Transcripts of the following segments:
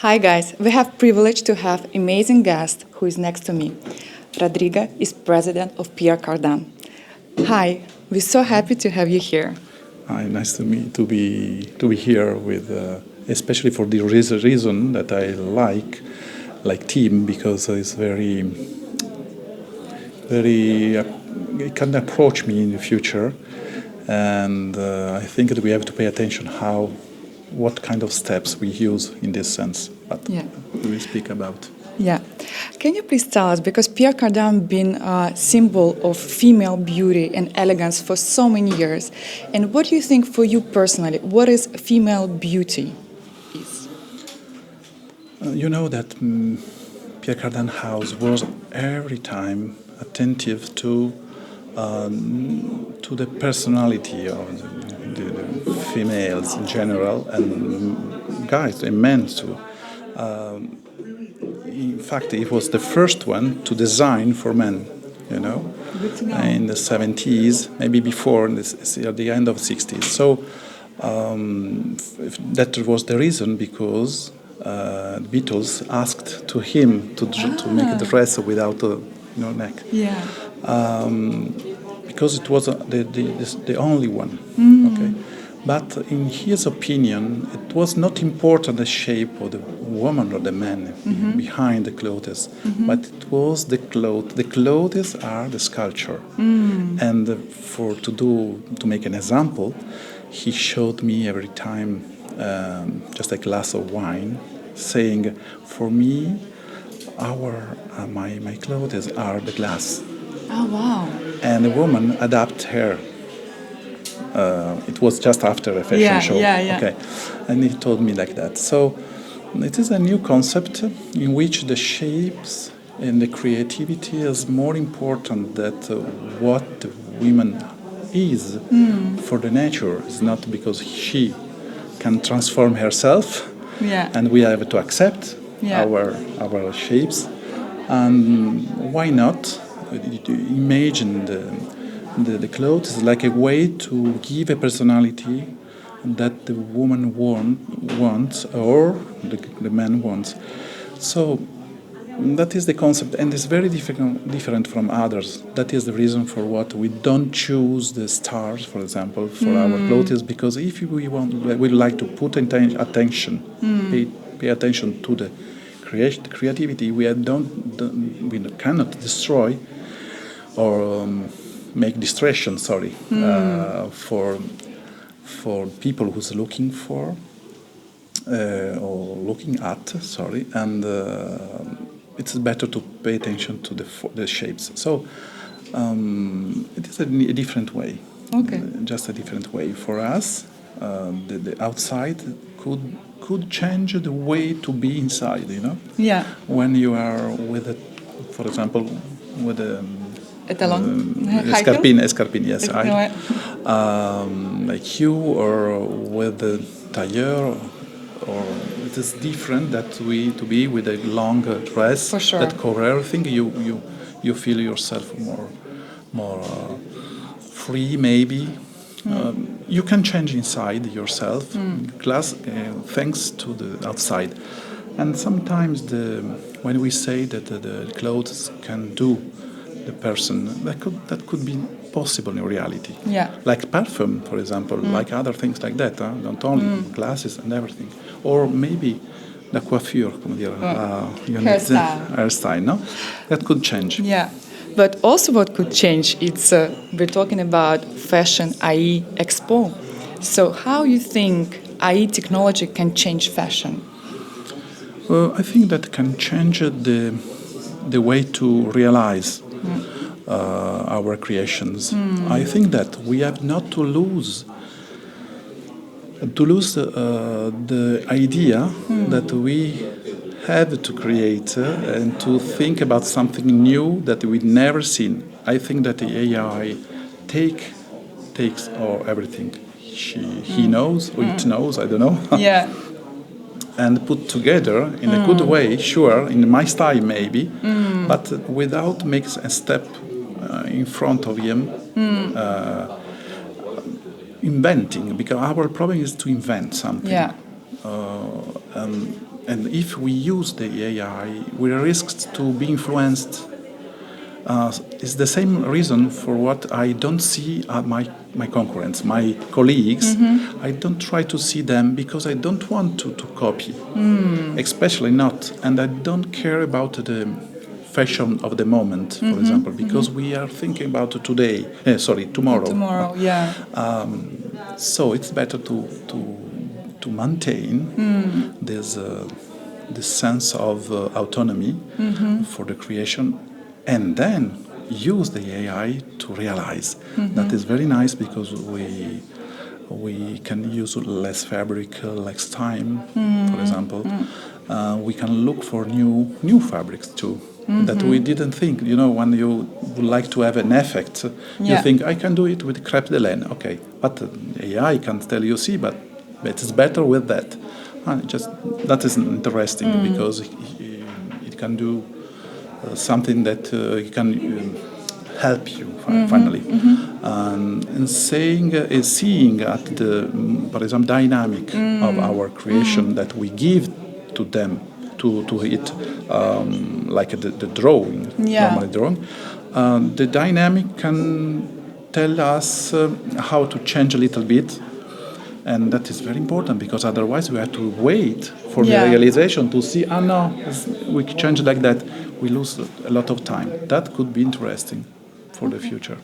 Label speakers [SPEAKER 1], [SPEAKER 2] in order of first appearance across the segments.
[SPEAKER 1] Hi guys, we have privilege to have amazing guest who is next to me. Rodrigo is president of Pierre Cardin. Hi, we're so happy to have you here.
[SPEAKER 2] Hi, nice to me to be here with, especially for the reason that I like team because it's very it can approach me in the future, and I think that we have to pay attention what kind of steps we use in this sense. But
[SPEAKER 1] Yeah.
[SPEAKER 2] we will speak about.
[SPEAKER 1] Yeah. Can you please tell us, because Pierre Cardin been a symbol of female beauty and elegance for so many years, and what do you think for you personally, what is female beauty is?
[SPEAKER 2] You know that Pierre Cardin House was every time attentive to the personality of the females in general and guys and men too. In fact, it was the first one to design for men. You know,
[SPEAKER 1] Good to know.
[SPEAKER 2] in the 70s, maybe before, at the end of the 60s. So that was the reason because the Beatles asked to him to make a dress without a neck.
[SPEAKER 1] Yeah.
[SPEAKER 2] Because it was the only one. Okay, but in his opinion, it was not important the shape of the woman or the man behind the clothes, but it was the clothes. The clothes are the sculpture, and to make an example, he showed me every time just a glass of wine, saying, "For me, my clothes are the glass."
[SPEAKER 1] Oh, wow.
[SPEAKER 2] And the woman adapt her. It was just after a fashion show.
[SPEAKER 1] Yeah.
[SPEAKER 2] Okay, and he told me like that. So it is a new concept in which the shapes and the creativity is more important than what the woman is for the nature. It's not because she can transform herself,
[SPEAKER 1] Yeah.
[SPEAKER 2] and we have to accept
[SPEAKER 1] Yeah.
[SPEAKER 2] our shapes. And why not imagine the clothes like a way to give a personality that the woman wants or the man wants. So that is the concept, and it's very different from others. That is the reason for what we don't choose the stars, for example, for our clothes, because if we like to put attention, pay attention to the creativity, we cannot destroy or make distraction. For people who's looking for or looking at. And it's better to pay attention to the shapes. So it is a different way.
[SPEAKER 1] Okay.
[SPEAKER 2] Just a different way for us. The outside could change the way to be inside.
[SPEAKER 1] Yeah.
[SPEAKER 2] When you are for example, with a escarpin, yes, like you, or with the tailleur, or it is different that to be with a long dress
[SPEAKER 1] For sure.
[SPEAKER 2] that cover everything. You feel yourself more free, maybe. You can change inside yourself, thanks to the outside. And sometimes when we say that the clothes can do the person, that could be possible in reality.
[SPEAKER 1] Yeah.
[SPEAKER 2] Like perfume, for example, like other things like that. Not only glasses and everything, or maybe the coiffure, hairstyle, no? That could change.
[SPEAKER 1] Yeah, but also what could change, it's we're talking about Fashion AI Expo. So how you think AI technology can change fashion?
[SPEAKER 2] I think that can change the way to realize our creations. I think that we have not to lose the idea that we have to create and to think about something new that we've never seen. I think that the AI takes everything he knows or it knows, I don't know.
[SPEAKER 1] Yeah.
[SPEAKER 2] And put together in a good way, sure, in my style maybe, but without makes a step in front of him, inventing, because our problem is to invent something.
[SPEAKER 1] Yeah.
[SPEAKER 2] and if we use the AI, we risk to be influenced. It's the same reason for what I don't see my concurrents, my colleagues. I don't try to see them because I don't want to copy, especially not. And I don't care about the fashion of the moment, for example, because we are thinking about today, tomorrow.
[SPEAKER 1] Tomorrow, yeah.
[SPEAKER 2] So it's better to maintain this sense of autonomy for the creation, and then use the AI to realize. That is very nice because we can use less fabric, less time, for example. We can look for new fabrics too. That we didn't think. When you would like to have an effect, you think, I can do it with crêpe de laine. Okay, but AI can tell you, see, but it is better with that. And that is interesting because it can do something that can help you finally. And seeing at the, for example, dynamic of our creation that we give to them, to it, like the drawing, normal drawing. The dynamic can tell us how to change a little bit, and that is very important because otherwise we have to wait for the realization to see, no, we change like that. We lose a lot of time. That could be interesting for the future.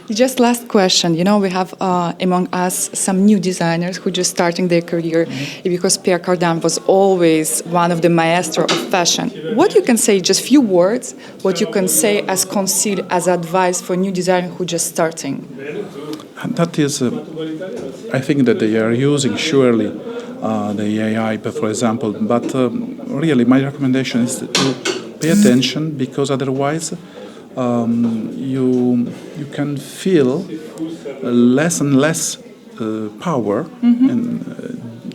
[SPEAKER 1] Just last question. We have among us some new designers who just starting their career because Pierre Cardin was always one of the maestro of fashion. What you can say, just few words, what you can say as conceal, as advice for new designers who just starting?
[SPEAKER 2] And that is, I think that they are using surely the AI, for example, but really my recommendation is to pay attention because otherwise you can feel less and less power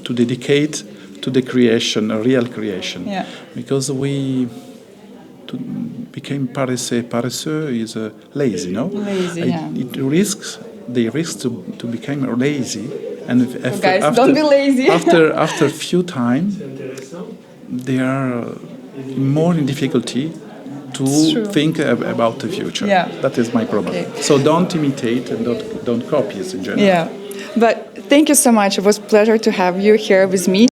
[SPEAKER 2] to dedicate to the creation, a real creation. Because we became paresseux is lazy, no?
[SPEAKER 1] Lazy,
[SPEAKER 2] They risk to become lazy, and
[SPEAKER 1] guys, don't be lazy.
[SPEAKER 2] after a few time, they are more in difficulty to think about the future. That is my problem. So don't imitate and don't copy it in general.
[SPEAKER 1] But thank you so much. It was a pleasure to have you here with me.